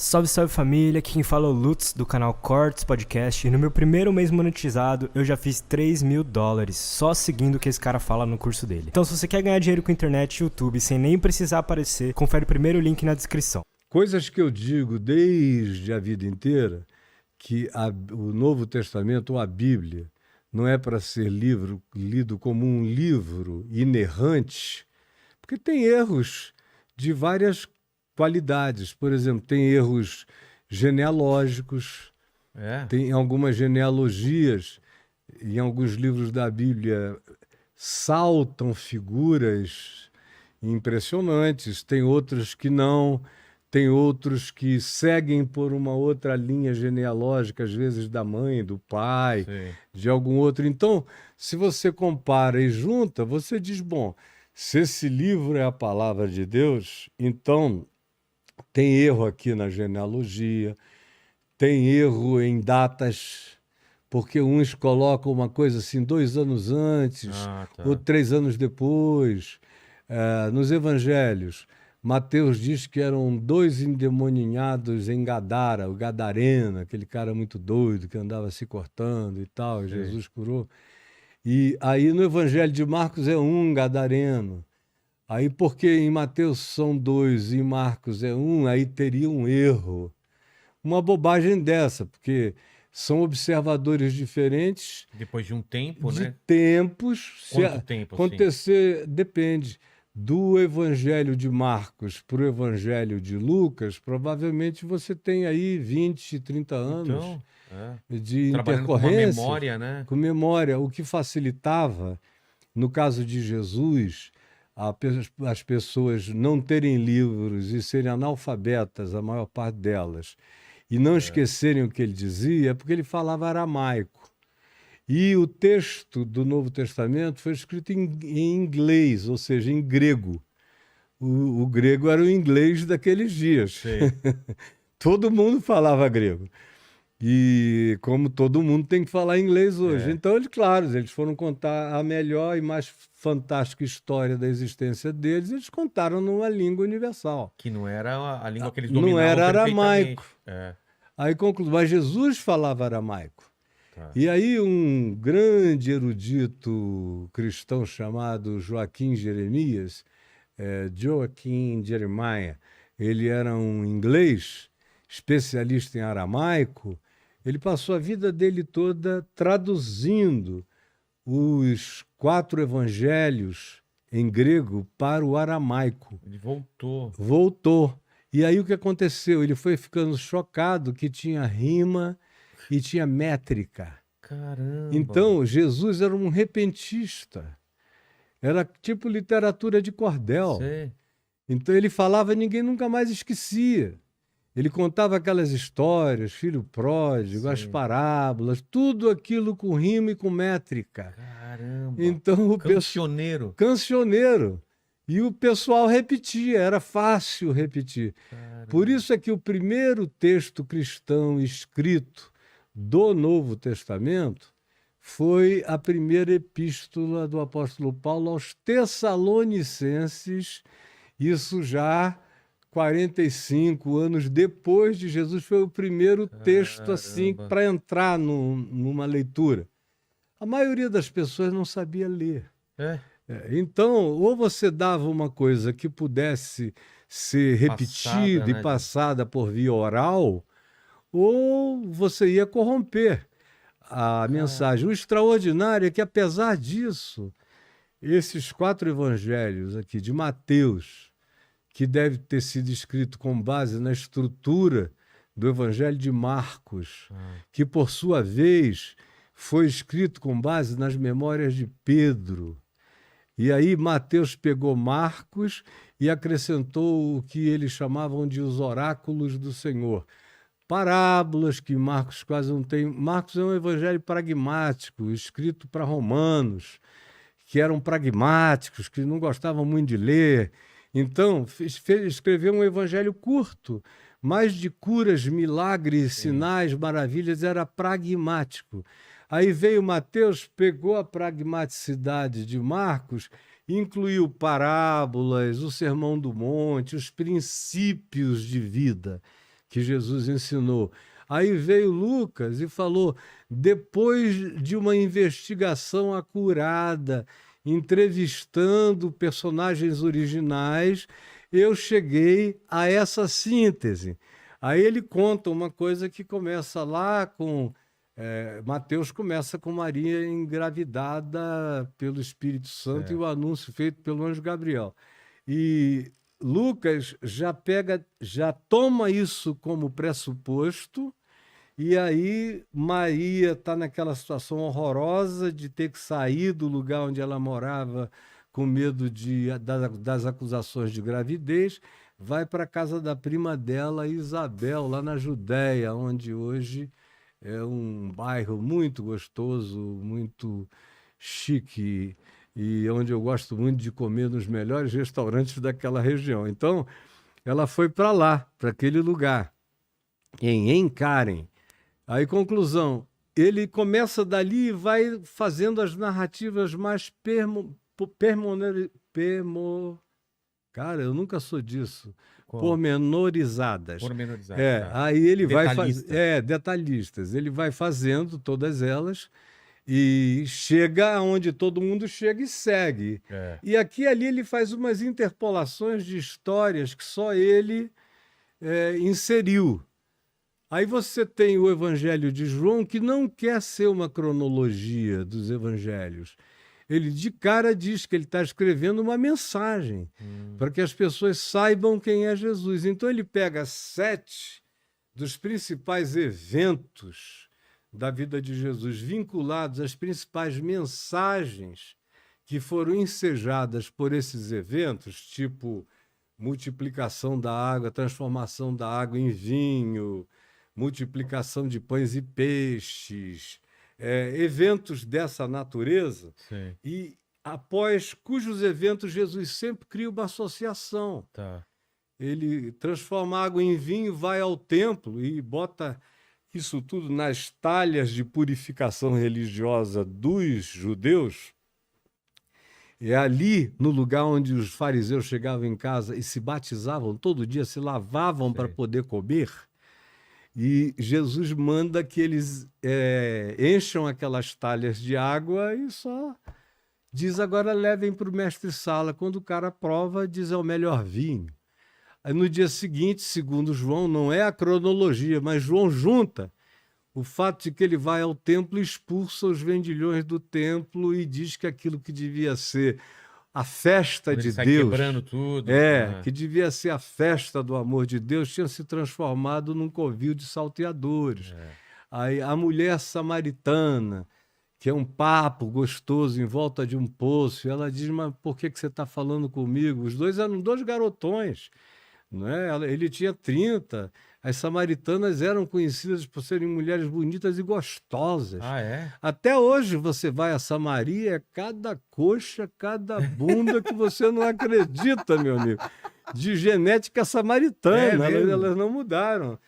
Salve, salve família, aqui quem fala é o Lutz do canal Cortes Podcast e no meu primeiro mês monetizado eu já fiz $3.000 só seguindo o que esse cara fala no curso dele. Então se você quer ganhar dinheiro com internet e YouTube sem nem precisar aparecer, confere o primeiro link na descrição. Coisas que eu digo desde a vida inteira, que o Novo Testamento ou a Bíblia não é para ser lido como um livro inerrante, porque tem erros de várias qualidades. Por exemplo, tem erros genealógicos, tem algumas genealogias, em alguns livros da Bíblia saltam figuras impressionantes, tem outros que não, tem outros que seguem por uma outra linha genealógica, às vezes da mãe, do pai, Sim. de algum outro. Então, se você compara e junta, você diz, bom, se esse livro é a palavra de Deus, então tem erro aqui na genealogia, tem erro em datas, porque uns colocam uma coisa assim 2 anos antes, ou 3 anos depois. Nos evangelhos, Mateus diz que eram 2 endemoninhados em Gadara, o Gadareno, aquele cara muito doido que andava se cortando e tal, Jesus curou. E aí no evangelho de Marcos é um gadareno. Aí porque em Mateus são 2 e em Marcos é um, aí teria um erro. Uma bobagem dessa, porque são observadores diferentes Depois de um tempo, de né? tempos. Quanto tempo, assim? Acontecer, depende. Do Evangelho de Marcos para o Evangelho de Lucas, provavelmente você tem aí 20, 30 anos de Trabalhando com uma intercorrência. memória, né? Com memória, o que facilitava, no caso de Jesus, as pessoas não terem livros e serem analfabetas, a maior parte delas, e não esquecerem o que ele dizia, porque ele falava aramaico. E o texto do Novo Testamento foi escrito em inglês, ou seja, em grego. O grego era o inglês daqueles dias. Todo mundo falava grego. E como todo mundo tem que falar inglês hoje. Então, eles foram contar a melhor e mais fantástica história da existência deles, eles contaram numa língua universal. Que não era a língua que eles Não dominavam era perfeitamente. aramaico. Aí mas Jesus falava aramaico. Tá. E aí um grande erudito cristão chamado Joaquim Jeremias, Joaquim Jeremiah, ele era um inglês, especialista em aramaico. Ele passou a vida dele toda traduzindo os 4 evangelhos em grego para o aramaico. Ele voltou. Voltou. E aí o que aconteceu? Ele foi ficando chocado que tinha rima e tinha métrica. Caramba. Então, Jesus era um repentista. Era tipo literatura de cordel. Sei. Então ele falava e ninguém nunca mais esquecia. Ele contava aquelas histórias, filho pródigo, as parábolas, tudo aquilo com rima e com métrica. Caramba. Então Cancioneiro. Cancioneiro. E o pessoal repetia, era fácil repetir. Caramba. Por isso é que o primeiro texto cristão escrito do Novo Testamento foi a primeira epístola do apóstolo Paulo aos Tessalonicenses, isso já 45 anos depois de Jesus, foi o primeiro texto assim para entrar numa leitura. A maioria das pessoas não sabia ler. Então, ou você dava uma coisa que pudesse ser repetida e passada por via oral, ou você ia corromper a mensagem. O extraordinário é que, apesar disso, esses 4 evangelhos aqui de Mateus, que deve ter sido escrito com base na estrutura do evangelho de Marcos, que, por sua vez, foi escrito com base nas memórias de Pedro. E aí Mateus pegou Marcos e acrescentou o que eles chamavam de os oráculos do Senhor. Parábolas que Marcos quase não tem. Marcos é um evangelho pragmático, escrito para romanos, que eram pragmáticos, que não gostavam muito de ler. Então, escreveu um evangelho curto, mas de curas, milagres, sinais, maravilhas, era pragmático. Aí veio Mateus, pegou a pragmaticidade de Marcos, incluiu parábolas, o Sermão do Monte, os princípios de vida, que Jesus ensinou. Aí veio Lucas e falou: depois de uma investigação acurada, entrevistando personagens originais, eu cheguei a essa síntese. Aí ele conta uma coisa que começa lá com... Mateus começa com Maria engravidada pelo Espírito Santo e o anúncio feito pelo anjo Gabriel. E Lucas já toma isso como pressuposto, e aí Maria está naquela situação horrorosa de ter que sair do lugar onde ela morava com medo das acusações de gravidez, vai para a casa da prima dela, Isabel, lá na Judéia, onde hoje é um bairro muito gostoso, muito chique, e onde eu gosto muito de comer nos melhores restaurantes daquela região. Então, ela foi para lá, para aquele lugar, em Karen. Aí, conclusão, ele começa dali e vai fazendo as narrativas mais Cara, eu nunca sou disso. Pormenorizadas. Pormenorizadas. Tá. Aí ele vai Detalhista. detalhistas. Ele vai fazendo todas elas e chega aonde todo mundo chega e segue. E aqui e ali ele faz umas interpolações de histórias que só ele inseriu. Aí você tem o Evangelho de João, que não quer ser uma cronologia dos evangelhos. Ele de cara diz que ele está escrevendo uma mensagem para que as pessoas saibam quem é Jesus. Então ele pega 7 dos principais eventos da vida de Jesus, vinculados às principais mensagens que foram ensejadas por esses eventos, tipo multiplicação da água, transformação da água em vinho, multiplicação de pães e peixes, eventos dessa natureza. Sim. E após cujos eventos Jesus sempre cria uma associação. Tá. Ele transforma a água em vinho, vai ao templo e bota isso tudo nas talhas de purificação religiosa dos judeus. É ali, no lugar onde os fariseus chegavam em casa e se batizavam todo dia, se lavavam para poder comer. E Jesus manda que eles encham aquelas talhas de água e só diz: agora levem para o mestre-sala. Quando o cara prova, diz: é o melhor vinho. Aí no dia seguinte, segundo João, não é a cronologia, mas João junta o fato de que ele vai ao templo e expulsa os vendilhões do templo e diz que aquilo que devia ser a festa de sai Deus, quebrando tudo. que devia ser a festa do amor de Deus, tinha se transformado num covil de salteadores. Aí a mulher samaritana, que é um papo gostoso em volta de um poço, e ela diz: mas por que você está falando comigo? Os dois eram 2 garotões, não é? Ele tinha 30. As samaritanas eram conhecidas por serem mulheres bonitas e gostosas. Até hoje você vai a Samaria, é cada coxa, cada bunda que você não acredita, meu amigo. De genética samaritana, elas não mudaram.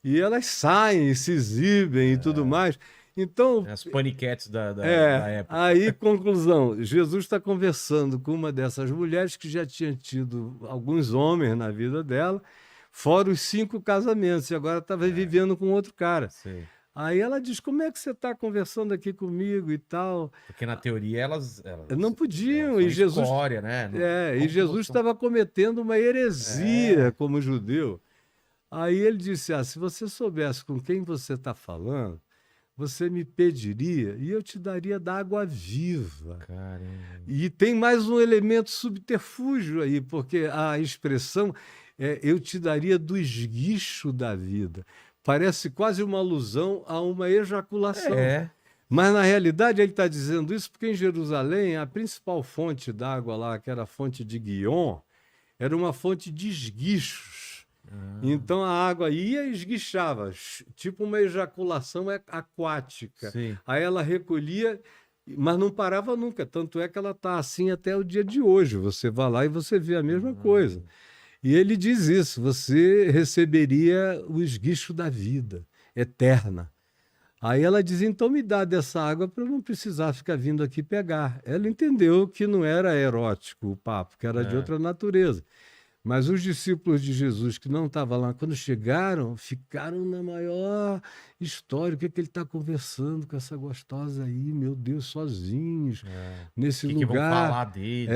E elas saem, se exibem e tudo mais. Então, as paniquetes da época. Aí, conclusão, Jesus está conversando com uma dessas mulheres que já tinha tido alguns homens na vida dela, fora os 5 casamentos, e agora estava vivendo com outro cara. Sim. Aí ela diz: como é que você está conversando aqui comigo e tal? Porque na teoria elas não podiam, e Jesus... Escória, né? e Jesus estava cometendo uma heresia como judeu. Aí ele disse: se você soubesse com quem você está falando, você me pediria e eu te daria da água viva. Caramba. E tem mais um elemento subterfúgio aí, porque a expressão eu te daria do esguicho da vida. Parece quase uma alusão a uma ejaculação. Mas, na realidade, ele está dizendo isso porque em Jerusalém a principal fonte d'água lá, que era a fonte de Guion, era uma fonte de esguichos. Então a água ia e esguichava, tipo uma ejaculação aquática. Sim. Aí ela recolhia, mas não parava nunca. Tanto é que ela está assim até o dia de hoje. Você vai lá e você vê a mesma coisa. E ele diz isso: você receberia o esguicho da vida eterna. Aí ela diz: então me dá dessa água para eu não precisar ficar vindo aqui pegar. Ela entendeu que não era erótico o papo, que era de outra natureza. Mas os discípulos de Jesus que não estavam lá, quando chegaram, ficaram na maior história. O que é que ele está conversando com essa gostosa aí, meu Deus, sozinhos, nesse Que vão lugar. falar dele?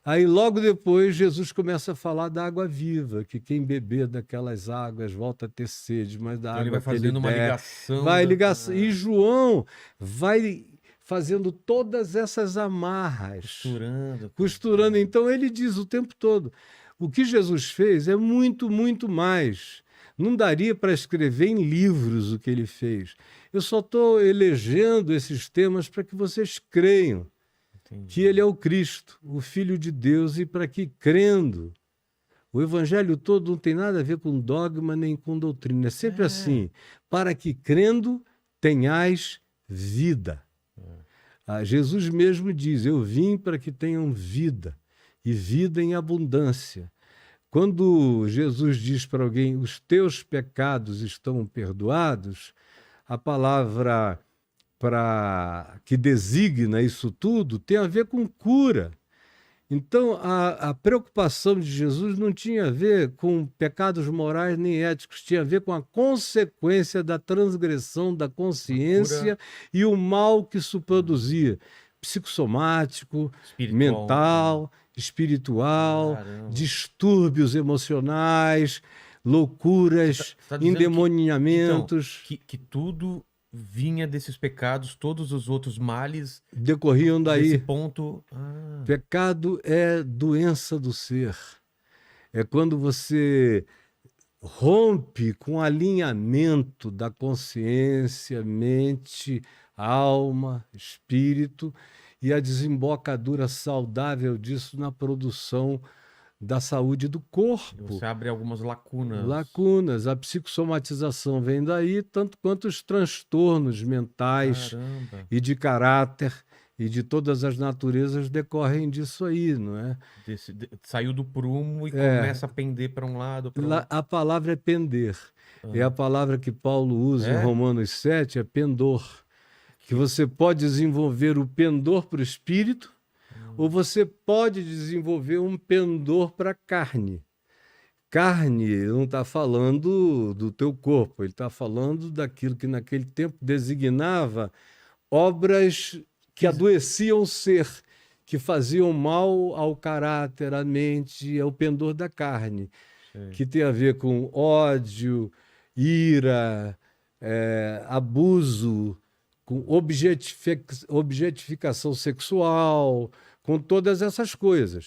Aí logo depois Jesus começa a falar da água viva, que quem beber daquelas águas volta a ter sede, mas da Então ele água vai que ele fazendo uma der, ligação. vai ligação. E João vai fazendo todas essas amarras, costurando. Então ele diz o tempo todo, o que Jesus fez é muito, muito mais. Não daria para escrever em livros o que ele fez. Eu só estou elegendo esses temas para que vocês creiam. Entendi. Que ele é o Cristo, o Filho de Deus, e para que, crendo, o evangelho todo não tem nada a ver com dogma nem com doutrina. É sempre assim, para que, crendo, tenhais vida. Jesus mesmo diz, eu vim para que tenham vida, e vida em abundância. Quando Jesus diz para alguém, os teus pecados estão perdoados, a palavra que designa isso tudo tem a ver com cura. Então, a preocupação de Jesus não tinha a ver com pecados morais nem éticos, tinha a ver com a consequência da transgressão da consciência e o mal que isso produzia. Psicossomático, mental, espiritual, distúrbios emocionais, loucuras, endemoniamentos. Que tudo vinha desses pecados, todos os outros males decorriam daí. Desse ponto. Pecado é doença do ser. É quando você rompe com o alinhamento da consciência, mente, alma, espírito e a desembocadura saudável disso na produção da saúde do corpo. Você abre algumas lacunas. Lacunas. A psicossomatização vem daí, tanto quanto os transtornos mentais e de caráter e de todas as naturezas decorrem disso aí, não é? Saiu do prumo e começa a pender para um lado. A palavra é pender. É a palavra que Paulo usa em Romanos 7, é pendor. Que você pode desenvolver o pendor para o espírito, ou você pode desenvolver um pendor para a carne. Carne, ele não está falando do teu corpo, ele está falando daquilo que naquele tempo designava obras que adoeciam o ser, que faziam mal ao caráter, à mente, ao pendor da carne, que tem a ver com ódio, ira, abuso, com objetificação sexual, com todas essas coisas.